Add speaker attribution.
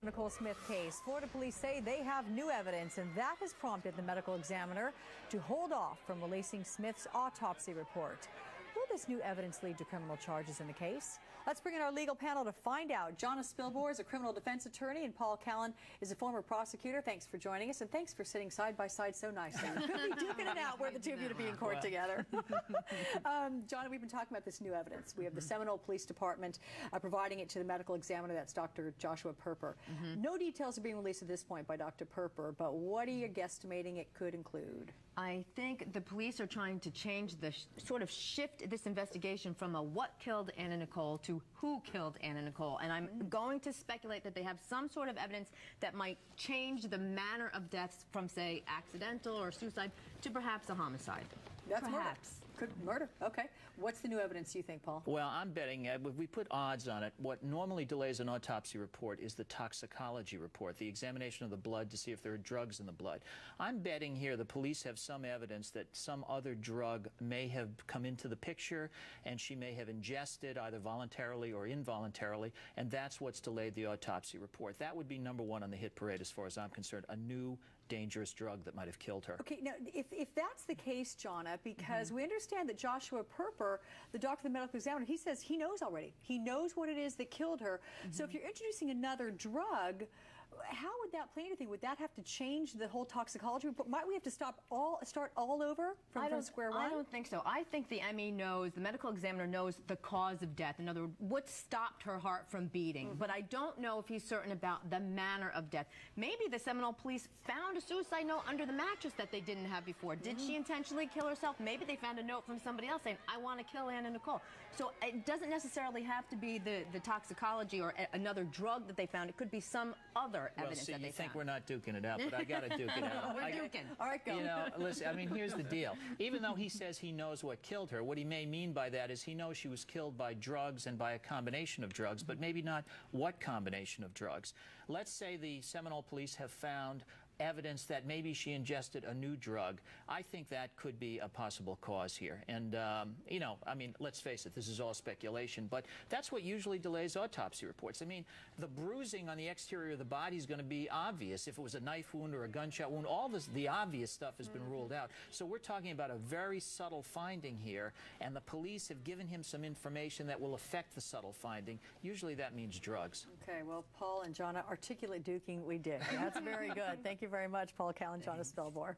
Speaker 1: Nicole Smith case. Florida police say they have new evidence, and that has prompted the medical examiner to hold off from releasing Smith's autopsy report. Will this new evidence lead to criminal charges in the case? Let's bring in our legal panel to find out. Jonna Spilbor is a criminal defense attorney, and Paul Callan is a former prosecutor. Thanks for joining us, and thanks for sitting side by side so nicely. We could be duking it out where the two of you to be in court together. Jonna, we've been talking about this new evidence. We have the Seminole Police Department providing it to the medical examiner. That's Dr. Joshua Perper. No details are being released at this point by Dr. Perper, but what are you guesstimating it could include?
Speaker 2: I think the police are trying to change the sort of shift this investigation from a what killed Anna Nicole to who killed Anna Nicole. And I'm going to speculate that they have some sort of evidence that might change the manner of deaths from, say, accidental or suicide to perhaps a homicide.
Speaker 1: That's
Speaker 2: perhaps.
Speaker 1: Murder. Okay. What's the new evidence you think, Paul?
Speaker 3: Well, I'm betting, if we put odds on it, what normally delays an autopsy report is the toxicology report, the examination of the blood to see if there are drugs in the blood. I'm betting here the police have some evidence that some other drug may have come into the picture and she may have ingested either voluntarily or involuntarily, and that's what's delayed the autopsy report. That would be number one on the hit parade as far as I'm concerned, a new dangerous drug that might have killed her. Okay,
Speaker 1: now, if that's the case, Jonna, because we understand that Joshua Perper, the doctor, the medical examiner, he says he knows already. He knows what it is that killed her. So if you're introducing another drug, how would that play anything? Would that have to change the whole toxicology report? Might we have to start all over from square one?
Speaker 2: I don't think so. I think the ME knows, the medical examiner knows the cause of death. In other words, what stopped her heart from beating. But I don't know if he's certain about the manner of death. Maybe the Seminole police found a suicide note under the mattress that they didn't have before. Did she intentionally kill herself? Maybe they found a note from somebody else saying, I want to kill Anna Nicole. So it doesn't necessarily have to be the toxicology or another drug that they found. It could be some other evidence that they
Speaker 3: you think
Speaker 2: found.
Speaker 3: We're not duking it out, but I got to duke it out.
Speaker 2: We're duking.
Speaker 1: All right, go.
Speaker 3: You know, listen, I mean, here's the deal. Even though he says he knows what killed her, what he may mean by that is he knows she was killed by drugs and by a combination of drugs, but maybe not what combination of drugs. Let's say the Seminole police have found evidence that maybe she ingested a new drug. I think that could be a possible cause here. And, you know, I mean, let's face it, this is all speculation, but that's what usually delays autopsy reports. I mean, the bruising on the exterior of the body is going to be obvious. If it was a knife wound or a gunshot wound, all this, the obvious stuff has been ruled out. So we're talking about a very subtle finding here, and the police have given him some information that will affect the subtle finding. Usually that means drugs.
Speaker 1: Okay, well, Paul and Jonna, articulate duking we did. That's very good. Thank you very much, Paul Callan, Jonna Spilbor.